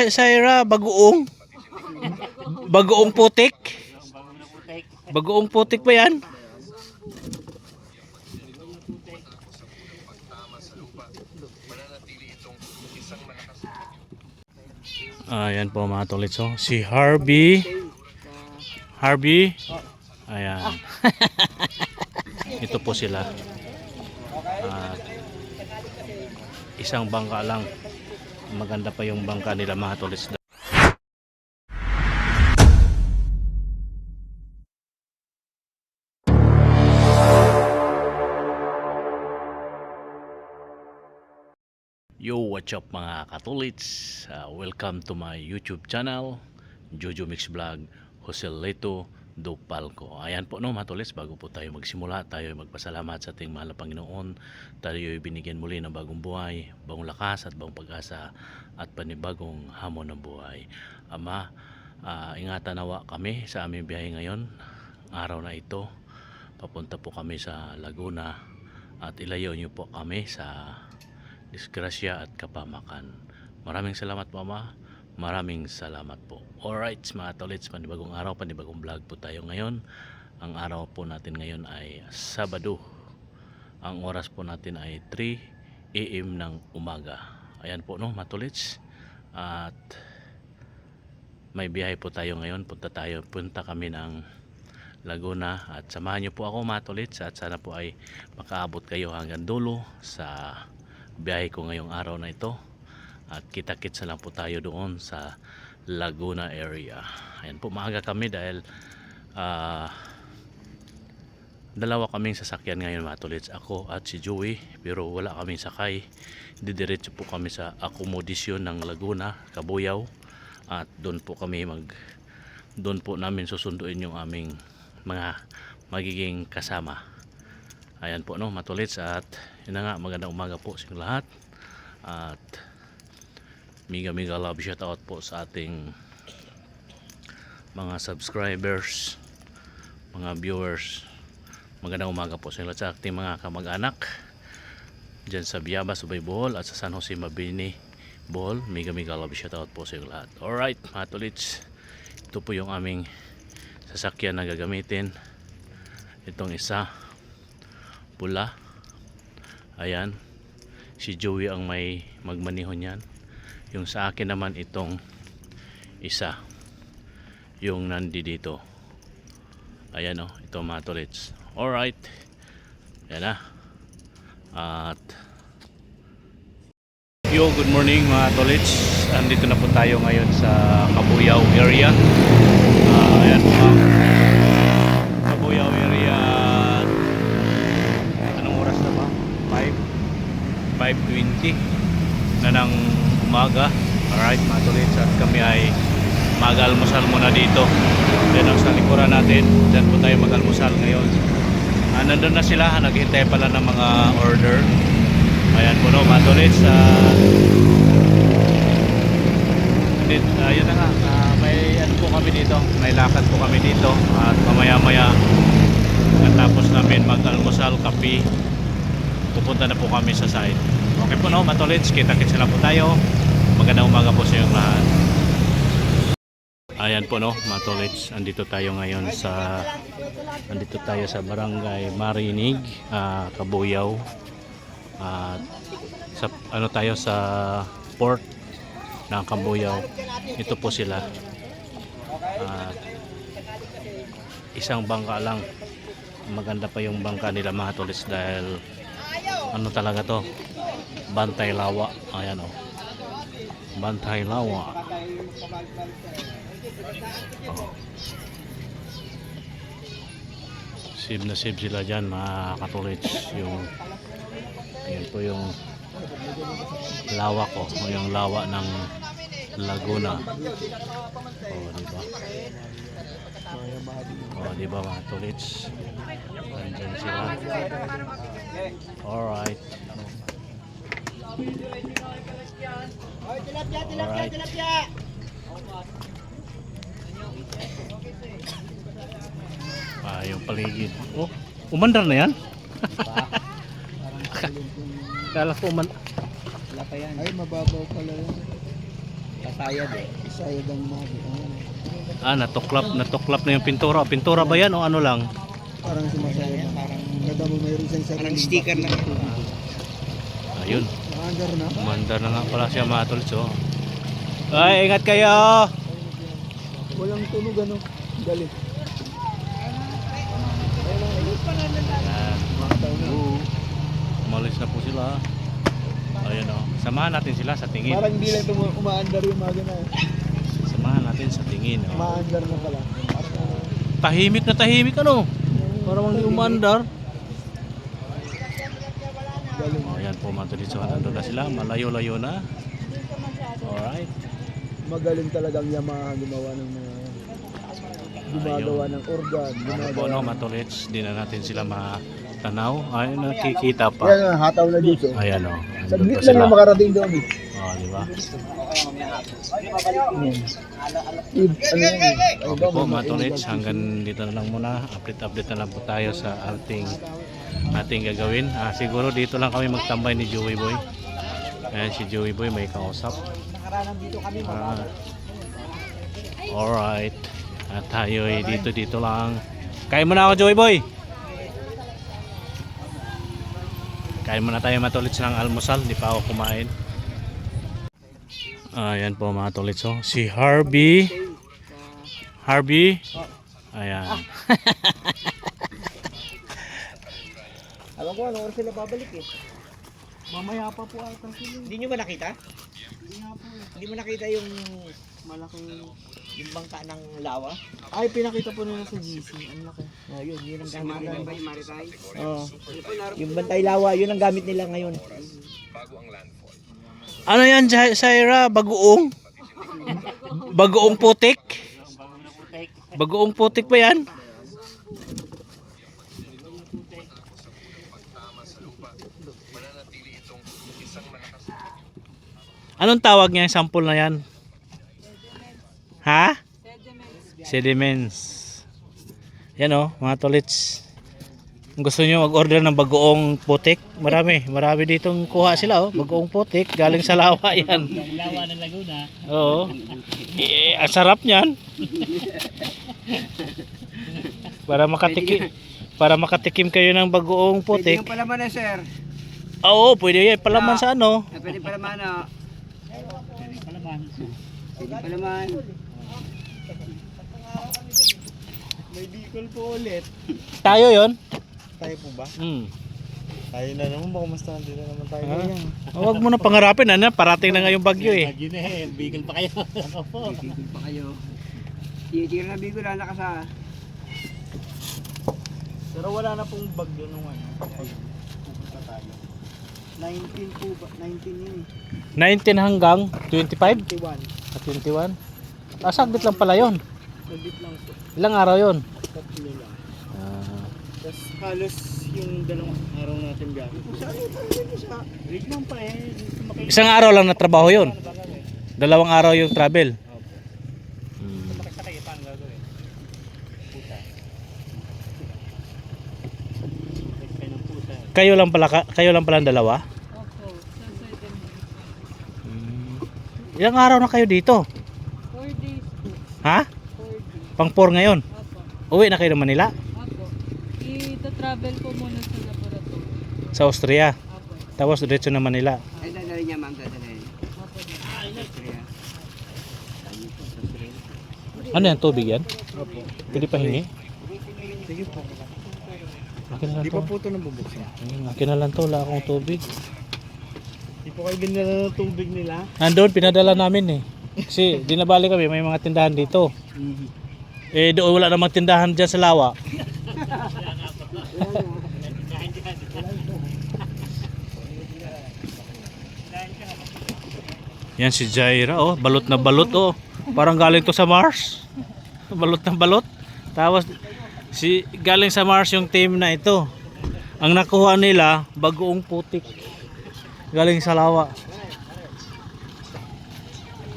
Saira, bagoong. Bagoong putik. Bagoong putik ba yan? Ayan po mga tolits. So, si Harvey. Harvey. Ayan. Ito po sila. Isang bangka lang. Maganda pa yung bangka nila mga tolits. Yo, what's up mga katulits? Welcome to my YouTube channel, Jojo Mix Vlog, Jose Leto do Palco. Ayan po no mga tulits, bago po tayo magsimula, tayo magpasalamat sa ating mahal na Panginoon. Tayo binigyan muli ng bagong buhay, bagong lakas at bagong pag-asa at panibagong hamon ng buhay. Ama, ingatan nawa kami sa aming biyahe ngayon, araw na ito. Papunta po kami sa Laguna at ilayo niyo po kami sa disgrasya at kapamakan. Maraming salamat po Ama. Maraming salamat po. Alright mga tolits, panibagong araw, panibagong vlog po tayo ngayon. Ang araw po natin ngayon ay Sabado. Ang oras po natin ay 3 AM ng umaga. Ayan po no mga tolits. At may biyahe po tayo ngayon. Punta kami ng Laguna at samahan niyo po ako mga tolits at sana po ay makaabot kayo hanggang dulo sa biyahe ko ngayong araw na ito at kita-kits na lang po tayo doon sa Laguna area. Ayan po, maaga kami dahil dalawa kaming sasakyan ngayon mga tolits, ako at si Joey, pero wala kaming sakay. Didiretso po kami sa akomodisyon ng Laguna, Kabuyaw, at doon po namin susunduin yung aming mga magiging kasama. Ayan po no mga tolits, at yun na nga, magandang umaga po sa lahat at mega love shout out po sa ating mga subscribers, mga viewers. Magandang umaga po sa lahat, sa ating mga kamag-anak dyan sa Biaba, Subay, Bohol at sa San Jose, Mabini, Bohol. Mega love shout out po sa lahat. Alright mga tolits, ito po yung aming sasakyan na gagamitin. Itong isa pula, ayan, si Joey ang may magmanihon yan. Yung sa akin naman itong isa, yung nandi dito, ayan o, ito mga tolits. Alright, yan na. At yo, good morning mga tolits, andito na po tayo ngayon sa Kabuyaw area. Ayan po Kabuyaw area. 5:20 na ng umaga. Alright mga tolits, at kami ay mag-almusal muna dito. Then sa likuran natin, dyan po tayo mag-almusal ngayon. Nandun na sila, naghihintay pala ng mga order. Ayan po no mga tolits. Yun na nga, may ano po kami dito, may lakad po kami dito. At mamaya tapos namin mag-almusal, kape, pupunta na po kami sa site. Okay po no mga tolits, kita-kits na po tayo. Magandang umaga po sa inyong lahat. Ayan po no mga tolits, andito tayo ngayon sa Barangay Marinig, Kabuyaw. Tayo sa port ng Kabuyaw. Ito po sila. Isang bangka lang. Maganda pa yung bangka nila mga tolits dahil ano talaga to, bantay lawa. Ayan o, bantay lawa. Save na save sila dyan mga katolits. Yan po yung lawa ko, yung lawa ng Laguna. Diba mga tolits, nandyan sila. Alright. Yung paligid. Oh, umandar na yan? Kala ko wala pa yan. Ay, mababaw pala yan. Kasayad eh. Kasayad ang mga. Natuklap na yung pintura. Pintura ba yan o ano lang? Parang sumasayad na. Parang nadamo mayroon siyang sarili. Parang sticker na. Ayun. Maandar na. Mandar na nga pala siya mga tolits. Oh. Ay, ingat kayo! Walang tunog ano. Galit. Umalis na po sila. Ayun o. Samahan natin sila sa tingin. Parang hindi lang umaandar yung mga ganun. Samahan natin sa tingin. Oh. Umaandar na pala. Tahimik na tahimik ano. Parang hindi umandar. Galing. Ayan po mga tolits. So, nandun na sila. Malayo-layo na. Alright. Magaling talagang Yamaha gumawa ng mga gumagawa ng organ. Ano po no mga tolits. Di na natin sila matanaw. Ayun, nakikita pa. Yan, hataw na dito. Ayan o. Saglit lang na makarating doon. Oh, di ba? Ano yan? Okay po mga tolits, hanggang dito na lang muna. Update na lang po tayo sa ating gagawin. Siguro dito lang kami magtambay ni Joey Boy. Ayan si Joey Boy may kausap. Alright. At tayo ay dito lang. Kain muna ako Joey Boy. Kain muna tayo mga tolits ng almusal. Di pa ako kumain. Ayan po mga tolits. Oh. Si Harvey. Ayan. Alam ko, ano oras sila babalik eh. Mamaya pa po ata sila. Hindi nyo ba nakita? Hindi mo nakita yung malaking yung bangka ng lawa? Ay, pinakita po nila sa GC. Ang laki. Oh, yun ang gamit nila. Oo. Yung bantay lawa, yun ang gamit nila ngayon. Ano yan Zaira? Bagoong? Bagoong putik? Bagoong putik ba yan? Anong tawag niya yung sample na yan? Ha? Sediments. Yan o, mga tolits. Kung gusto nyo mag-order ng bagoong putik, marami ditong kuha sila oh. Bagoong putik, galing sa lawa yan. Lawa ng Laguna. Oo. Ang sarap niyan. Para makatikim kayo ng bagoong putik. Pwede yung palaman na sir. Oo, pwede yan. Palaman sa ano? Pwede palaman na. Palaman. Pwede palaman. May Bicol po ulit. Tayo yon. Tayo po ba? Tayo na naman, baka mas nandito naman tayo. Huwag mo na pangarapin, parating na nga yung bagyo eh. Bagyo na eh. Bigil pa kayo. Ako po. Bicol pa kayo. Tira na Bicol, lalakas ha. Pero wala na pong bagyo nung ano. Pupunta tayo. 19 po ba? 19 yun 19 hanggang 25? eh. 21. At 21? Saglit lang pala yon. Nagdit lang po. Ilang araw yon? Tatlo lang. Tapos halos yung dalawang araw natin gamit. Wait lang pa eh. Isang araw lang na trabaho yon. Dalawang araw yung travel. Makisakay paano gagawin? Puta. Sakay ng puta. Kayo lang pala ang dalawa? Opo, sa Ilang araw na kayo dito? 4 days po. Ha? 4 days. Pang 4 ngayon. Opo. Uwi na kayo ng Manila? Opo. I-travel po muna sa laboratory. Sa Austria. Opo. Tapos diretso na Manila. Ay, dadali niya ma'am, dadali. Opo. Ano yan? Tubig yan? Opo. Pwede pa hingi? Sige po. Akin na lang Di to. pa po ito nabubuksan. Akin na lang to. Wala akong tubig. Di po kayo dinala ng tubig nila. Nandun, pinadala namin eh. Kasi dinabali kami, may mga tindahan dito. Eh doon wala namang tindahan dyan sa lawa. Yan si Jaira oh, balot na balot oh. Parang galing to sa Mars. Balot na balot. Tapos galing sa Mars yung team na ito. Ang nakuha nila, bagoong putik. Galing sa lawa.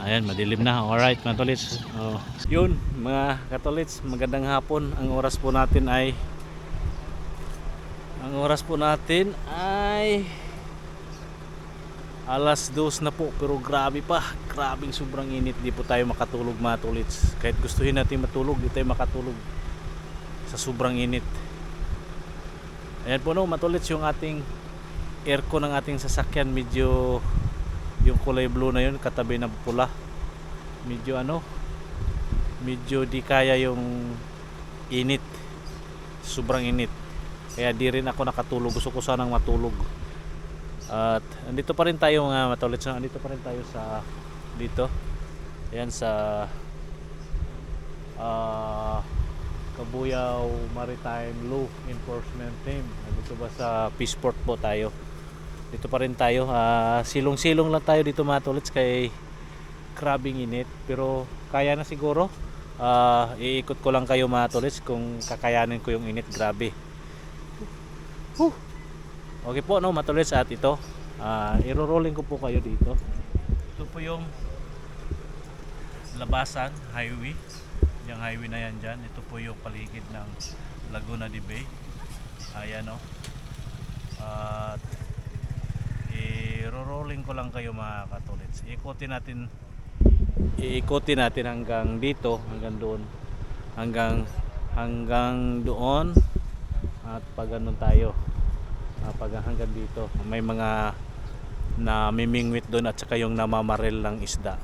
Ayan, madilim na. Alright, mga tolits. Oh. Yun, mga katolits, magandang hapon. Ang oras po natin ay 12 Alas 2 na po pero grabe pa. Grabing sobrang init. Di po tayo makatulog mga tolits. Kahit gustuhin natin matulog, di tayo makatulog sa sobrang init. Ayan po no, matulits yung ating aircon ng ating sasakyan. Medyo yung kulay blue na yun katabi ng pula. Medyo medyo di kaya yung init. Sobrang init. Kaya di rin ako nakatulog. Gusto ko sanang matulog. At andito pa rin tayo mga matulits. Andito pa rin tayo sa dito. Ayan sa Cabuyao Maritime Law Enforcement Team. Dito ba sa Peaceport po tayo. Dito pa rin tayo. Silong-silong lang tayo dito mga tolits kay grabing init. Pero kaya na siguro. Iikot ko lang kayo mga tolits kung kakayanin ko yung init. Grabe. Okay po no mga tolits, at ito iro-rolling ko po kayo dito. Ito po yung labasan highway. Yung highway na yan dyan. Ito po yung paligid ng Laguna de Bay. Ayan o. At iro-rolling ko lang kayo mga katolits. Iikutin natin hanggang dito, hanggang doon, hanggang doon. At pag ganun tayo, pag hanggang dito may mga namimingwit doon at saka yung namamaril ng isda.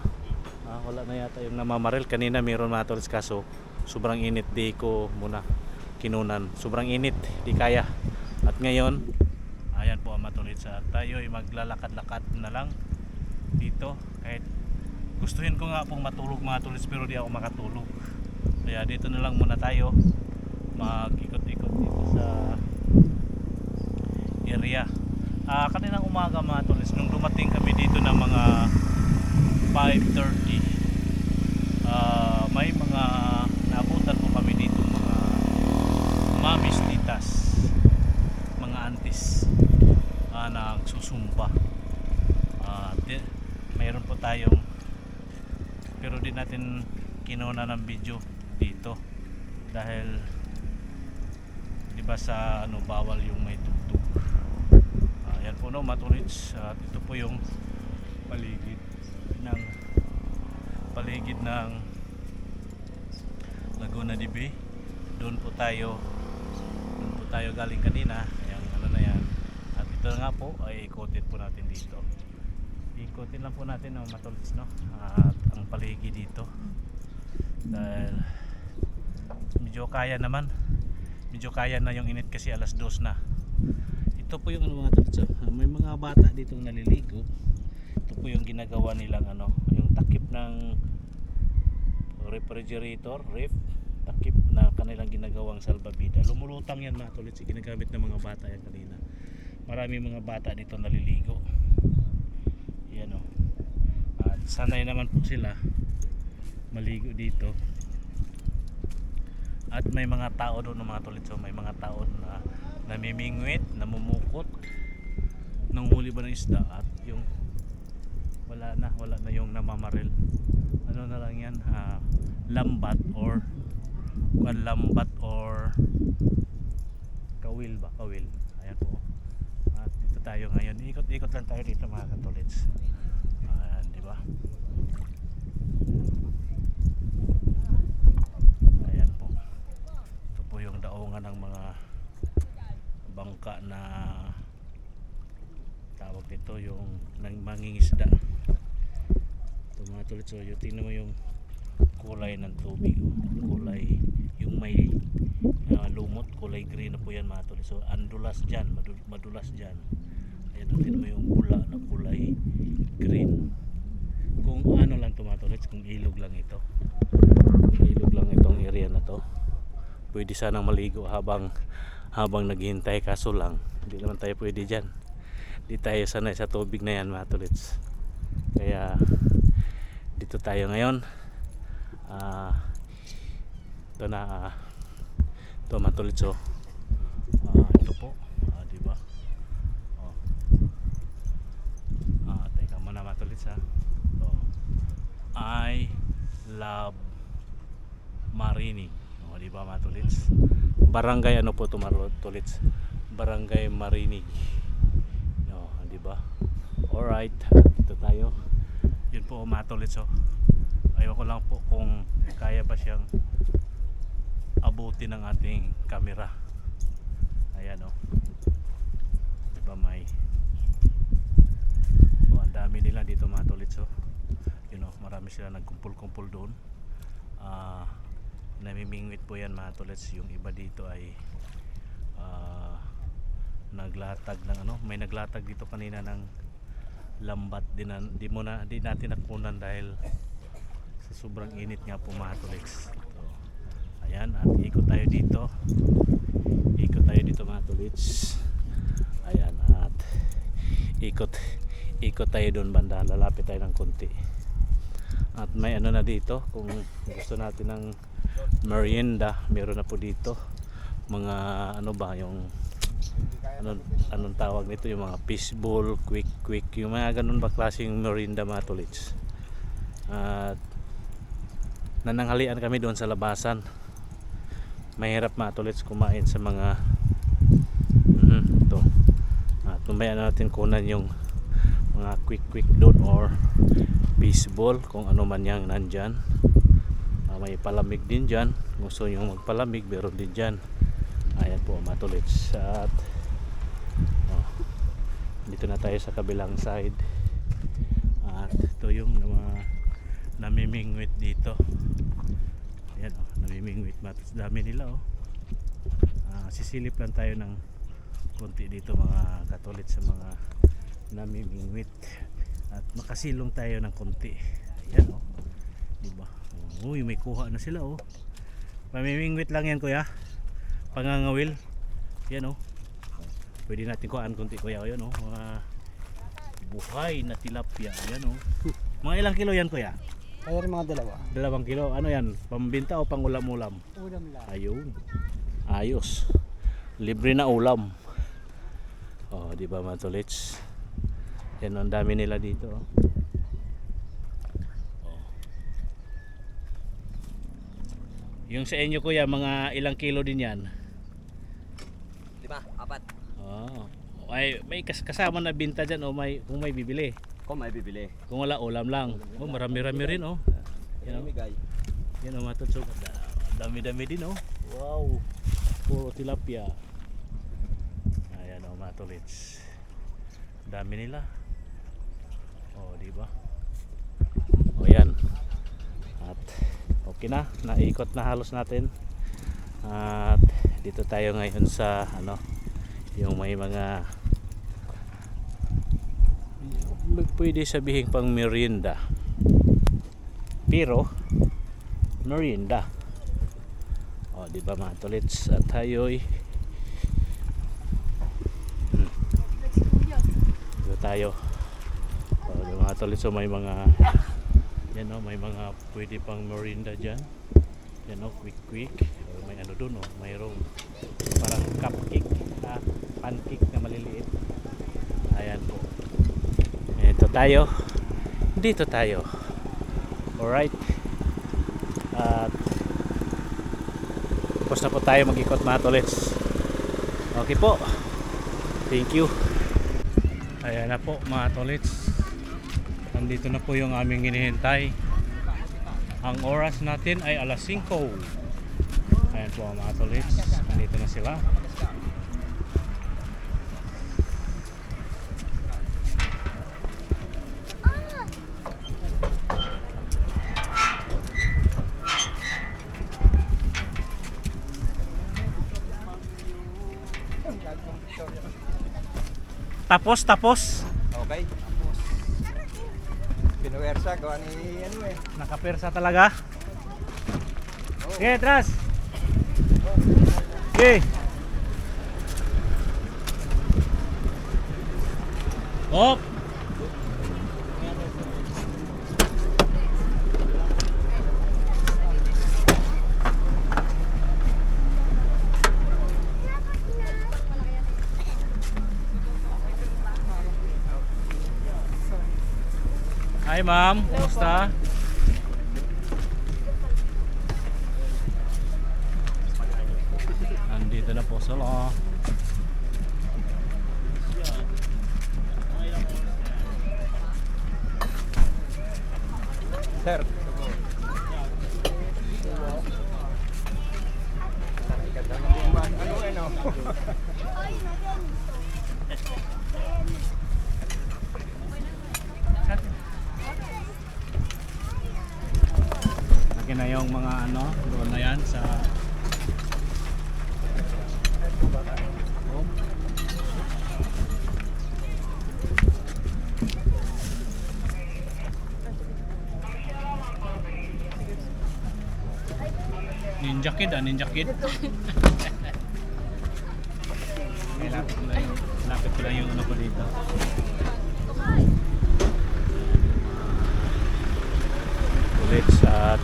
Wala na yata yung namamaril. Kanina mayroon mga tolits kaso sobrang init, di ko muna kinunan. Sobrang init, di kaya. At ngayon, ayan po mga tolits, tayo ay maglalakad-lakad na lang dito. Kahit gustuhin ko nga pong matulog mga tolits pero di ako makatulog. Kaya dito na lang muna tayo mag-ikot-ikot dito sa area. Kaninang umaga mga tolits, nung dumating kami dito ng mga 5:30, may mga naabutan po kami dito, mga mamis, titas, mga aunties nagsusumpa. Mayroon po tayong, pero di natin kinuna ng video dito dahil di ba sa bawal yung may tugtog. Yan po no matulits. Ito po yung paligid ng Laguna de Bay. Doon po tayo galing kanina. Ayan, na yan. At ito nga po ay ikotin po natin dito. Ikotin lang po natin ng matulits no. At ang paligid dito dahil medyo kaya na yung init kasi alas 2 na. Ito po yung mga tolits, may mga bata ditong naliligo. Ito po yung ginagawa nilang yung takip ng refrigerator, ref, takip na kanilang ginagawang salbabida. Lumulutang yan mga tolits, ginagamit ng mga bata yan kanina. Maraming mga bata dito naliligo. Yan o. At sanay naman po sila maligo dito. At may mga tao doon mga tolits, may mga tao na namimingwit, namumukot nung huli ba ng isda. At yung wala na yung namamaril. Ano na lang yan, lambat or kawil. Ayan po. At dito tayo ngayon, ikot-ikot lang tayo dito mga katolits. Di ba? Ayan po. Ito po yung daungan ng mga bangka na tawag dito, yung mangingisda. Ito mga tolits, so tingnan mo yung kulay ng tubig, kulay yung may lumot, kulay green na po yan mga tolits. So andulas dyan, madulas dyan. Ayan, tingnan mo yung bula na kulay green. Kung ano lang ito mga tolits, kung ilog lang itong area na to, pwede sanang maligo habang naghihintay, kaso lang hindi naman tayo pwede dyan. Hindi tayo sanay sa tubig na yan mga tolits. Kaya dito tayo ngayon. Ito na ito mga tolits. Ito po, diba? Teka muna mga tolits ha. I love Marinig. Diba mga tolits? Barangay ano po ito mga tolits? Barangay Marinig. Diba? Alright, dito tayo. Yun po matulits oh. Ayaw ko lang po kung kaya ba siyang abutin ng ating camera. Ayan oh. Diba may ang dami nila dito matulits oh. Yun oh, marami sila nagkumpul-kumpul doon. Namimingwit po yan matulits. Yung iba dito ay naglatag ng ano, may naglatag dito kanina ng lambat din. Di natin nakunan dahil sa sobrang init nga po mga tuliks. So, ayan, at ikot tayo dito mga tuliks. Ayan, at ikot tayo doon banda, lalapit tayo ng konti. At may ano na dito, kung gusto natin ng merienda, meron na po dito mga ano ba yung anong tawag nito, yung mga fishbowl, quick, yung mga ganun ba klaseng merienda mga tulids. At nananghalian kami doon sa labasan. Mahirap mga tulids kumain sa mga ito. At mamaya natin kunan yung mga quick doon or fishbowl kung ano man yang nandyan. May palamig din dyan, gusto nyo magpalamig meron din dyan. Ayan po mga tulids. At dito na tayo sa kabilang side. At ito yung namimingwit dito. Ayan oh, namimingwit. Dami nila oh. Sisilip lang tayo ng konti dito mga katulit sa mga namimingwit. At makasilong tayo ng konti. Ayan oh. Diba? Uy, may kuha na sila oh. Pamimingwit lang yan kuya. Pangangawil. Yan oh. Pwede natin kuhaan konti kuya. Yan oh. Mga buhay na tilapia. Yan oh. Mga ilang kilo yan kuya? Kaya rin mga 2 2. kilo. Ano yan? Pambinta o pangulam-ulam? Ulam lang. Ayun. Ayos. Libre na ulam. Oh, di ba mga tolits? Yan, ang dami nila dito. Oh. Yung sa inyo kuya, mga ilang kilo din yan? 5, 4. Oh. Ay, may kasama na binta dyan o kung may bibili. Kung may bibili. Kung wala, ulam lang. Oh, marami-rami rin oh. Yan oh. Yan oh, matutsog. Dami-dami din oh. Wow. Puro tilapia. Ayan oh, matulits. Dami nila. Oh, di ba? Oh, yan. At okay na, naikot na halos natin. At dito tayo ngayon sa ano, yung may mga pwede sabihin pang merienda. Pero merienda. Oh, di ba mga tolits? At tayo'y dito tayo. Oh, di ba, mga tolits, so may mga yan oh, may mga pwede pang merienda dyan. Yan oh, quick. May ano dun oh, mayroong parang cupcake, pancake na maliliit. Ayan po. Dito tayo. Alright. At tapos na po tayo mag-ikot mga tolits. Okay po. Thank you. Ayan na po mga tolits. Nandito na po yung aming hinihintay. Ang oras natin ay alas 5. Ayan po mga tolits. Nandito na sila. Tapos. Okay. Pinuwersa, gawa ni ano eh. Nakapersa talaga. Okay, tras. Okay. Op. Hi ma'am, kumusta? Andito na po sila. na yung mga ano, doon na yan sa Ninja Kid, Ninja Kid. Lapit ko lang yung ano ko dito. Ulit at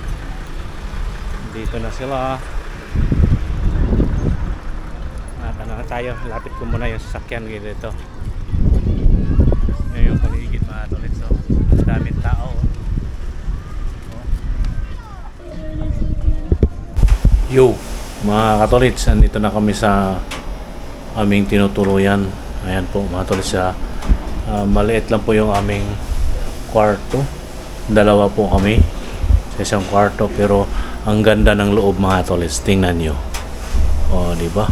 dito na sila. At ano na tayo, lapit ko muna yung sasakyan dito. Yan yung paligid mga ulit. So, daming tao. Yo, mga katolits, andito na kami sa aming tinutuluyan. Ayan po mga katolits, maliit lang po yung aming kwarto. Dalawa po kami sa isang kwarto, pero ang ganda ng loob mga katolits. Tingnan nyo. O, di ba?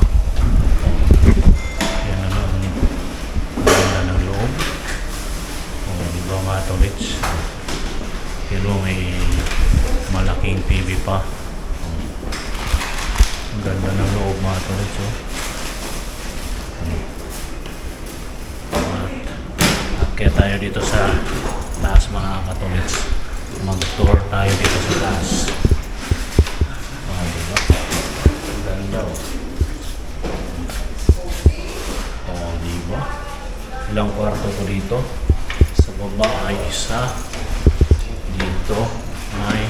Yan ano, ang ganda ng loob. O, di ba mga katolits? Pero may malaking TV pa. Ang ganda ng loob mga tolits, oh. Akyat tayo dito sa taas mga katolits. Mag-tour tayo dito sa taas. Diba? Ang ganda, oh. Diba? Ilang kwarto ko dito. Sa baba ay isa. Dito ay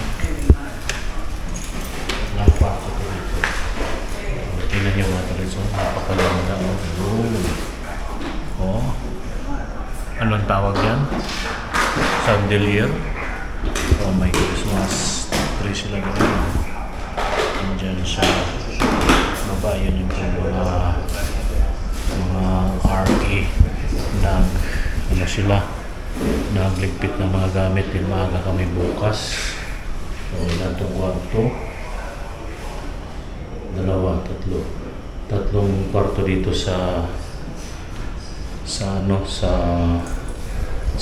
ilang kwarto ko dito. Tingnan nyo mga tolits, oh. Napakaganda, oh. Oh. Anong tawag yan? Chandelier. Oh, may Christmas tree sila gano'n. Andyan sa baba, yun yung mga RE ano sila, nagligpit ng mga gamit. Yung maaga kami bukas. So, ilan itong kwarto? Dalawa, tatlo. Tatlong kwarto dito sa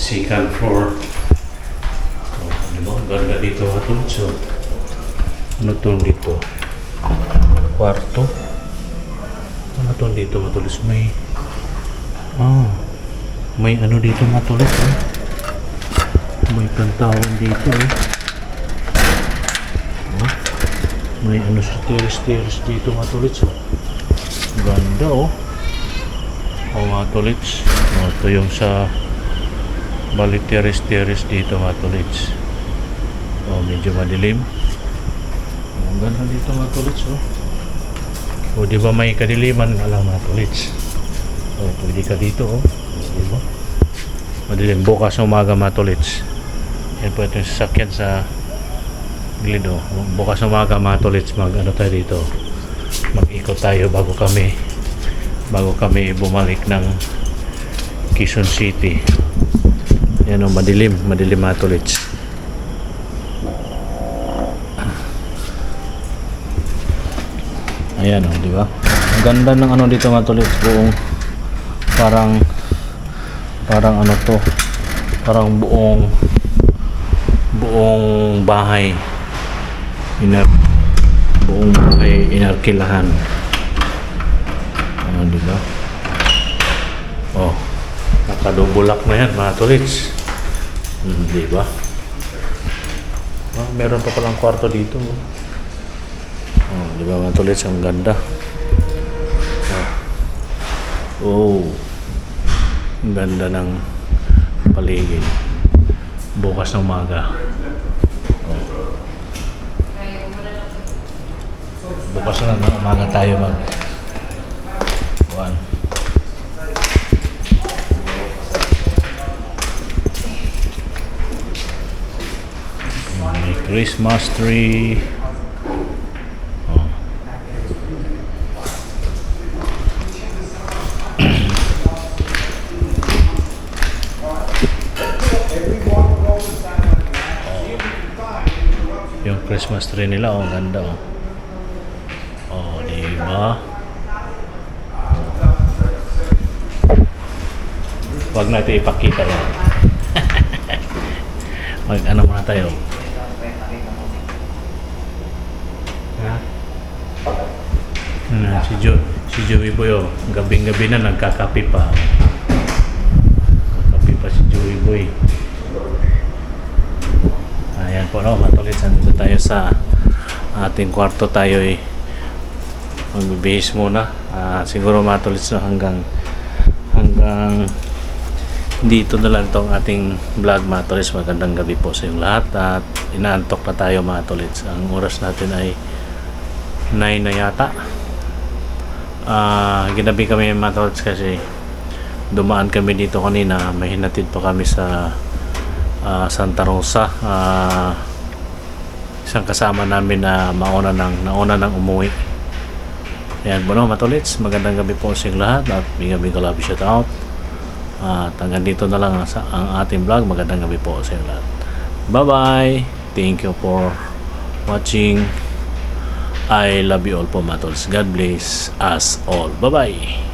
second floor. So, di ba? Ganda dito matulog. So, ano itong dito? Kwarto. Ano itong dito matulog? May ano dito matulog. May pantawan dito. May ano stairs dito matulog. So, ganda, oh. Mga tolits. Ito yung sa bali terrace dito mga tolits. Medyo madilim. Ang ganda dito mga tolits. O di ba may kadiliman nga lang mga tolits. Pwede ka dito, oh. Di ba? Madilim. Bukas ng umaga mga tolits. Yan po ito yung sasakyan sa gilid, oh. Bukas ng umaga mga tolits, ano tayo dito. Mag-ikot tayo bago kami bumalik ng Quezon City. Yan, oh, madilim mga tolits. Ayan, oh, di ba? Ang ganda ng ano dito mga tolits, buong parang ano to, parang buong bahay buong bahay inarkilahan. Ano, di ba? Oh, nakadubulak na yan mga tolits. Di ba? Meron pa palang kwarto dito. Di ba mga tolits, ang ganda. Ang ganda ng paligid. Bukas ng umaga. Bukas na ng umaga tayo may Christmas tree. Yung Christmas tree nila, ang ganda, oh. Diba? Huwag natin ipakita yan. Ano muna tayo. Yan, si Joey Boy, oh. Gabing-gabi na nagkakape pa. Kakape pa si Joey Boy. Ayan po, no, matulit. Nandito tayo sa ating kwarto. Tayo magbibihis muna. Siguro matulit na hanggang dito na lang tong ating vlog, mga tolits. Magandang gabi po sa inyong lahat at inaantok na tayo, mga tolits. Ang oras natin ay 9 na yata. Ginabi kami, mga tolits, kasi dumaan kami dito kanina. May hinatid pa kami sa Santa Rosa. Isang kasama namin na nauna nang umuwi. Ayan po, no, mga tolits. Magandang gabi po sa inyong lahat at bigyan ko love shout out. At hanggang dito na lang ang ating vlog. Magandang gabi po sa inyo lahat. Bye bye. Thank you for watching. I love you all po, mga tolls. God bless us all. Bye bye.